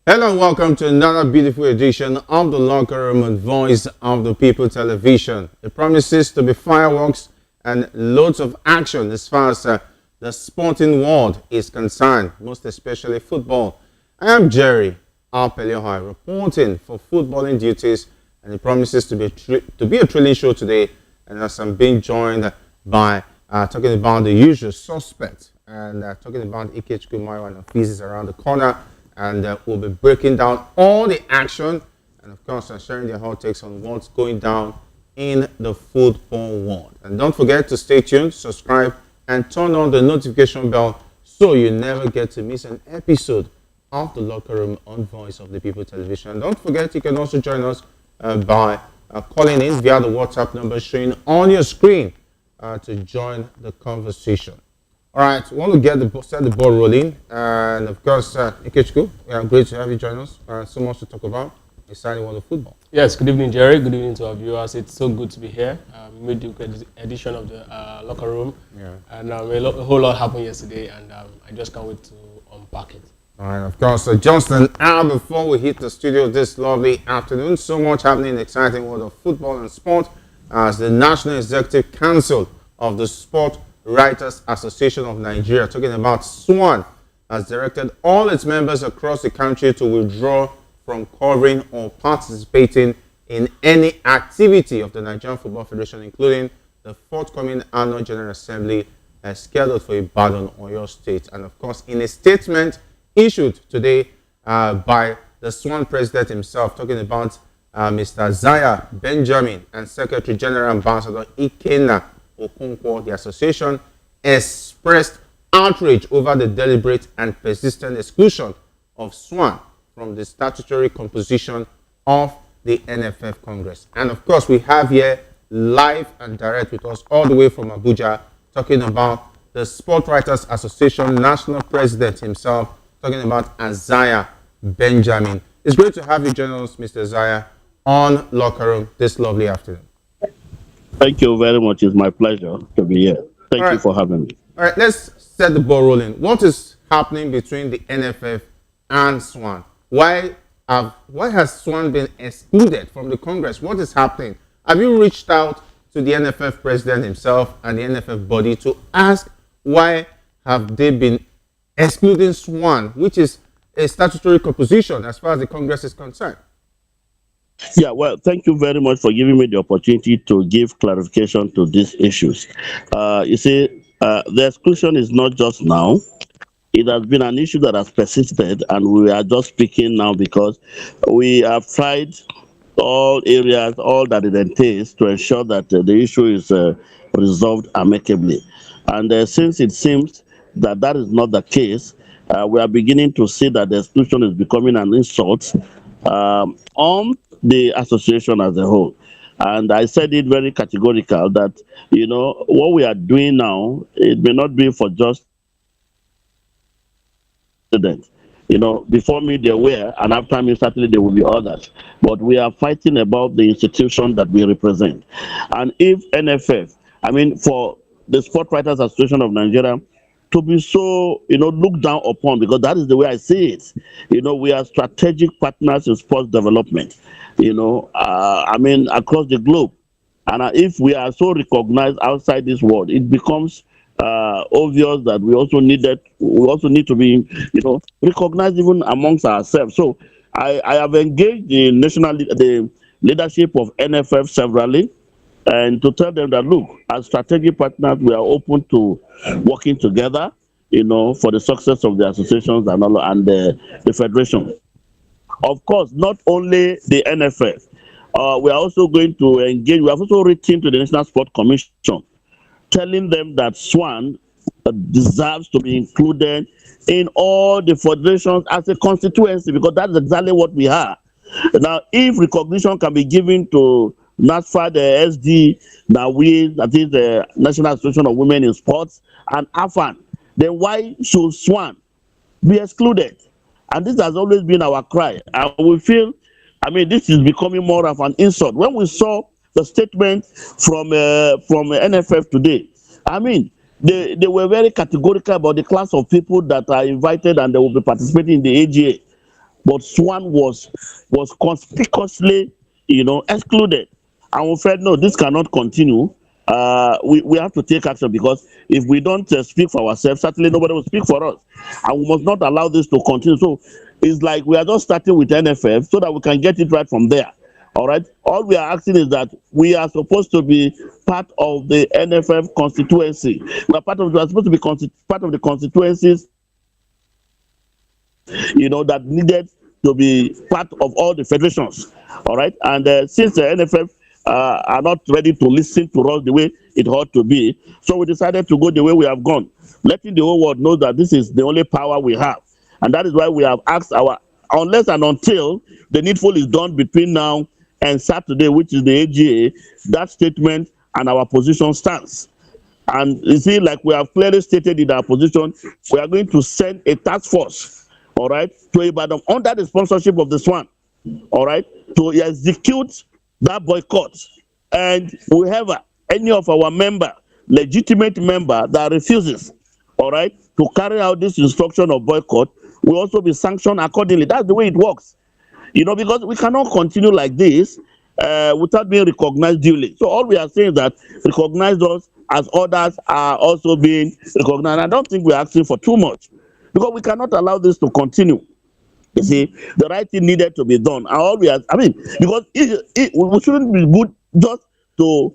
Hello and welcome to another beautiful edition of the Locker Room and Voice of the People television. It promises to be fireworks and loads of action as far as the sporting world is concerned, most especially football. I am Jerry Alpeliohai reporting for footballing duties, and it promises to be a thrilling show today. And as I'm being joined by talking about the usual suspects and talking about Ikechukwu Mayo and Afizis around the corner. And we'll be breaking down all the action and, of course, sharing their hot takes on what's going down in the football world. And don't forget to stay tuned, subscribe, and turn on the notification bell so you never get to miss an episode of the Locker Room on Voice of the People television. And don't forget, you can also join us by calling in via the WhatsApp number showing on your screen to join the conversation. All right, we want to set the ball rolling, and of course, Ikechukwu, great to have you join us. So much to talk about. Exciting world of football. Yes, good evening, Jerry. Good evening to our viewers. It's so good to be here. We made the edition of the locker room, and a whole lot happened yesterday, and I just can't wait to unpack it. All right, of course, just an hour before we hit the studio this lovely afternoon, so much happening in the exciting world of football and sport as the National Executive Council of the Sport Writers Association of Nigeria, talking about SWAN, has directed all its members across the country to withdraw from covering or participating in any activity of the Nigerian Football Federation, including the forthcoming annual General Assembly scheduled for Ibadan, Oyo State. And of course, in a statement issued today by the SWAN President himself, talking about Mr. Isiah Benjamin and Secretary General Ambassador Ikenna Okonkwo, the association expressed outrage over the deliberate and persistent exclusion of SWAN from the statutory composition of the NFF Congress. And of course, we have here live and direct with us all the way from Abuja, talking about the Sport Writers Association National President himself, talking about Isiah Benjamin. It's great to have you join us, Mr. Isiah, on Locker Room this lovely afternoon. Thank you very much. It's my pleasure to be here. Thank you for having me. All right, let's set the ball rolling. What is happening between the NFF and SWAN? Why has SWAN been excluded from the Congress? What is happening? Have you reached out to the NFF president himself and the NFF body to ask why have they been excluding SWAN, which is a statutory composition as far as the Congress is concerned? Yeah, well, thank you very much for giving me the opportunity to give clarification to these issues. You see, the exclusion is not just now. It has been an issue that has persisted, and we are just speaking now because we have tried all areas, all that it entails to ensure that the issue is resolved amicably. And since it seems that that is not the case, we are beginning to see that the exclusion is becoming an insult on the association as a whole. And I said it very categorical that, what we are doing now, it may not be for just students. Before me there were, and after me certainly there will be others. But we are fighting about the institution that we represent. And if NFF, for the Sport Writers Association of Nigeria, to be so, looked down upon, because that is the way I see it. We are strategic partners in sports development, across the globe. And if we are so recognized outside this world, it becomes obvious that we also need to be, recognized even amongst ourselves. So I have engaged the leadership of NFF severally, and to tell them that, look, as strategic partners, we are open to working together, for the success of the associations and all, and the federation. Of course, not only the NFF, we are also going to engage. We have also written to the National Sport Commission, telling them that SWAN deserves to be included in all the federations as a constituency, because that's exactly what we are. Now, if recognition can be given to NASFA, the SD, that is the National Association of Women in Sports, and AFAN, then why should SWAN be excluded? And this has always been our cry. And we feel, this is becoming more of an insult. When we saw the statement from NFF today, they were very categorical about the class of people that are invited and they will be participating in the AGA. but SWAN was conspicuously, excluded. And we felt, no, this cannot continue. We have to take action, because if we don't speak for ourselves, certainly nobody will speak for us. And we must not allow this to continue. So it's like we are just starting with NFF so that we can get it right from there. All right. All we are asking is that we are supposed to be part of the NFF constituency. We are supposed to be part of the constituencies, that needed to be part of all the federations. All right. And since the NFF are not ready to listen to us the way it ought to be, so we decided to go the way we have gone, letting the whole world know that this is the only power we have. And that is why we have asked unless and until the needful is done between now and Saturday, which is the AGA, that statement and our position stands. And you see, like we have clearly stated in our position, we are going to send a task force, all right, to Ibadan under the sponsorship of the SWAN, all right, to execute that boycott. And whoever, any of our legitimate member that refuses, all right, to carry out this instruction of boycott will also be sanctioned accordingly. That's the way it works. Because we cannot continue like this without being recognized duly. So all we are saying is that recognize us as others are also being recognized. I don't think we're asking for too much, because we cannot allow this to continue. You see, the right thing needed to be done. And all because we shouldn't be good just to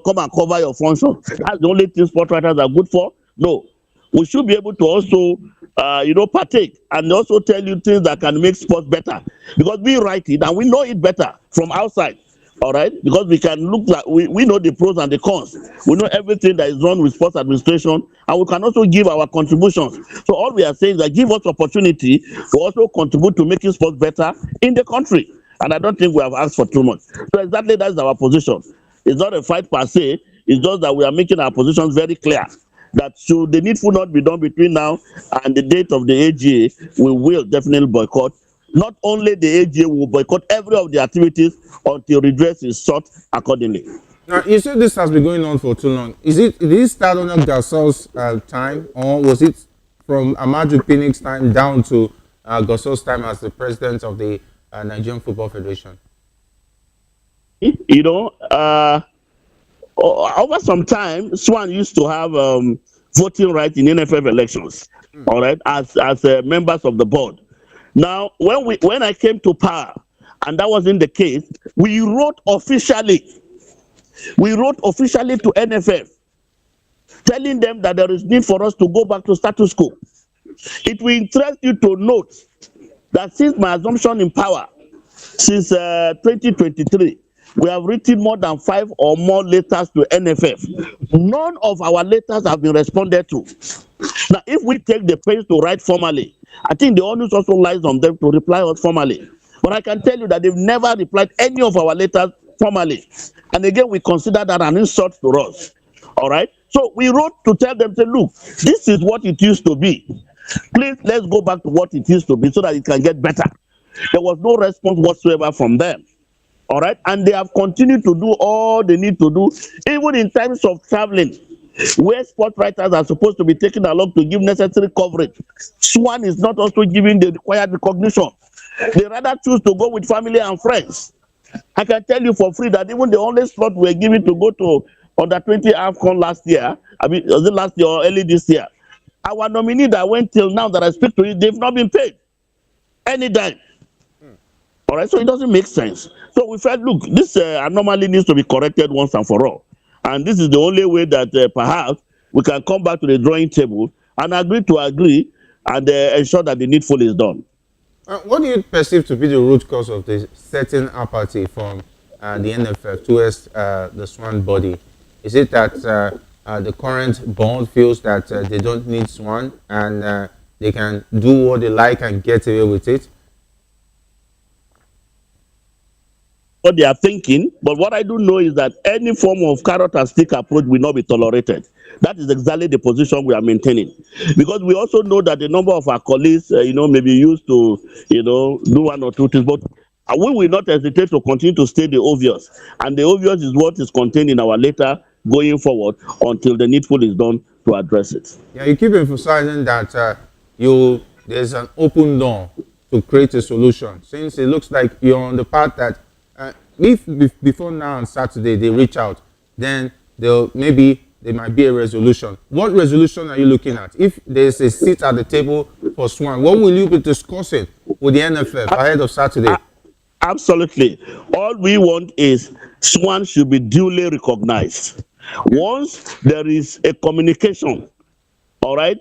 come and cover your function. That's the only thing sport writers are good for. No, we should be able to also partake and also tell you things that can make sports better, because we write it and we know it better from outside. All right, because we can look like we know the pros and the cons. We know everything that is wrong with sports administration, and we can also give our contributions. So all we are saying is that give us opportunity to also contribute to making sports better in the country. And I don't think we have asked for too much. So exactly that's our position. It's not a fight per se. It's just that we are making our positions very clear. That should the needful not be done between now and the date of the AGA, we will definitely boycott. Not only the AGA will boycott every of the activities until redress is sought accordingly. Now, you said this has been going on for too long. Did it start on Gasol's time, or was it from Amaju Pinnick's time down to Gasol's time as the president of the Nigerian Football Federation? Over some time, SWAN used to have voting rights in NFF elections, all right, as members of the board. Now, when I came to power, and that wasn't the case, we wrote officially to NFF, telling them that there is need for us to go back to status quo. It will interest you to note that since my assumption in power, since 2023, we have written more than 5 or more letters to NFF. None of our letters have been responded to. Now, if we take the pains to write formally, I think the onus also lies on them to reply us formally. But I can tell you that they've never replied any of our letters formally. And again, we consider that an insult to us. All right? So we wrote to tell them, say, look, this is what it used to be. Please, let's go back to what it used to be so that it can get better. There was no response whatsoever from them. All right? And they have continued to do all they need to do, even in times of traveling, where sport writers are supposed to be taken along to give necessary coverage. SWAN is not also giving the required recognition. They rather choose to go with family and friends. I can tell you for free that even the only slot we were given to go to under 20 AFCON last year, was it last year or early this year? Our nominee that went till now that I speak to you, they've not been paid any dime. All right, so it doesn't make sense. So we felt, look, this anomaly needs to be corrected once and for all. And this is the only way that perhaps we can come back to the drawing table and agree and ensure that the needful is done. What do you perceive to be the root cause of the certain apathy from the NFF towards the SWAN body? Is it that the current board feels that they don't need SWAN and they can do what they like and get away with it? What they are thinking, but what I do know is that any form of carrot and stick approach will not be tolerated. That is exactly the position we are maintaining, because we also know that the number of our colleagues, may be used to, do one or two things, but we will not hesitate to continue to state the obvious, and the obvious is what is contained in our letter going forward until the needful is done to address it. Yeah, you keep emphasizing that there's an open door to create a solution? Since it looks like you're on the path that if before now on Saturday they reach out, then maybe there might be a resolution. What resolution are you looking at? If there's a seat at the table for SWAN, what will you be discussing with the NFF ahead of Saturday? Absolutely. All we want is SWAN should be duly recognized. Once there is a communication, all right,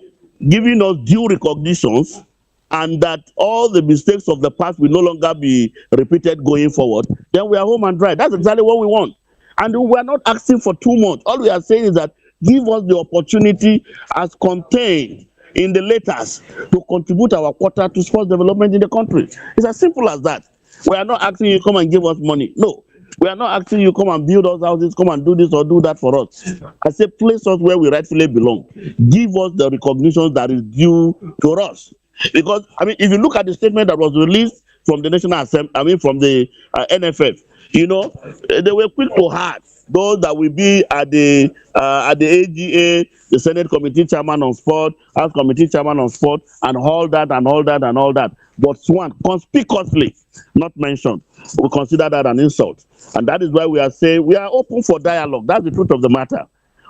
giving us due recognitions, and that all the mistakes of the past will no longer be repeated going forward, then we are home and dry. That's exactly what we want. And we are not asking for too much. All we are saying is that give us the opportunity as contained in the letters to contribute our quota to sports development in the country. It's as simple as that. We are not asking you to come and give us money. No. We are not asking you to come and build us houses, come and do this or do that for us. I say place us where we rightfully belong. Give us the recognition that is due to us. Because, I mean, if you look at the statement that was released from the National Assembly, from the NFF, you know, they were quick to heart. Those that will be at the AGA, the Senate Committee Chairman on Sport, House Committee Chairman on Sport, and all that and all that and all that. But SWAN conspicuously not mentioned. We consider that an insult. And that is why we are saying we are open for dialogue. That's the truth of the matter.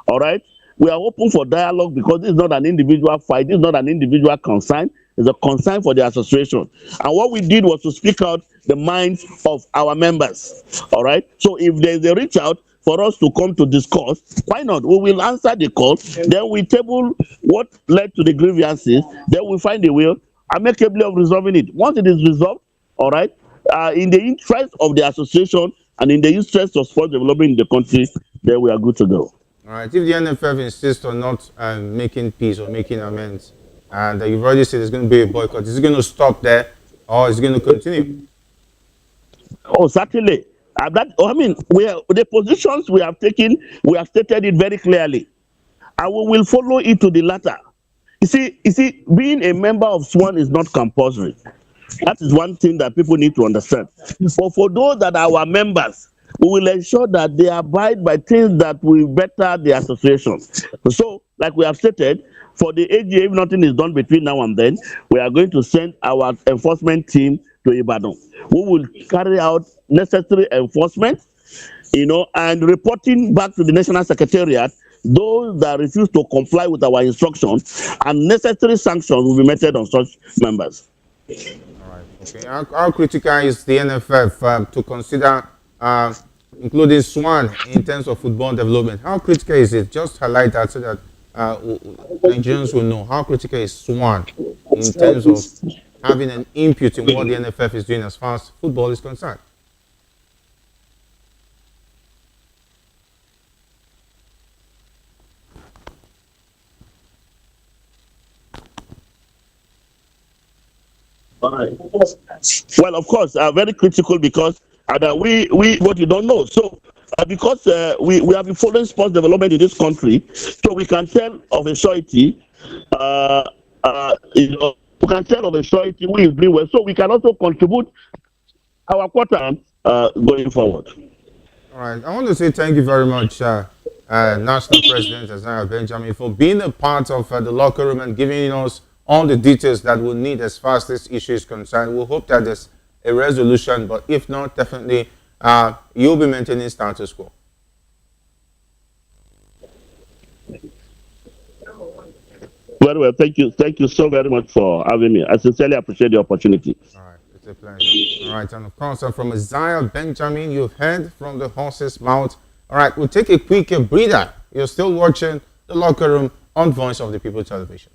All right? We are open for dialogue because this is not an individual fight. This is not an individual concern. It's a concern for the association. And what we did was to speak out the minds of our members. All right? So if there's a reach out for us to come to discuss, why not? We will answer the call. Then we table what led to the grievances. Then we find a way amicably of resolving it. Once it is resolved, all right, in the interest of the association and in the interest of sports development in the country, then we are good to go. All right. If the NFF insists on not making peace or making amends, and you've already said there's going to be a boycott, is it going to stop there or is it going to continue? Oh, certainly. I mean, the positions we have taken, we have stated it very clearly, and we will follow it to the latter. You see, being a member of SWAN is not compulsory. That is one thing that people need to understand. But for those that are our members, we will ensure that they abide by things that will better the association. So, like we have stated, for the AGA, if nothing is done between now and then, we are going to send our enforcement team to Ibadan. We will carry out necessary enforcement, you know, and reporting back to the National Secretariat those that refuse to comply with our instructions, and necessary sanctions will be meted on such members. All right. Okay. How critical is the NFF to consider including SWAN in terms of football development? How critical is it? Just highlight that so that Nigerians will know. How critical is SWAN in terms of having an input in what the NFF is doing as far as football is concerned? Well, of course, very critical because we what you don't know. So because we have been following sports development in this country, so we can tell of a surety, you know, we can tell of a surety we is doing well. So we can also contribute our quota going forward. All right. I want to say thank you very much, National President Isiah Benjamin, for being a part of the locker room and giving us all the details that we'll need as far as this issue is concerned. We hope that there's a resolution, but if not, definitely you'll be maintaining status quo. Very well, thank you so very much for having me. I sincerely appreciate the opportunity. All right, it's a pleasure. All right, and of course, from Isiah Benjamin, you've heard from the horse's mouth. All right, we'll take a quick breather. You're still watching The Locker Room on Voice of the People Television.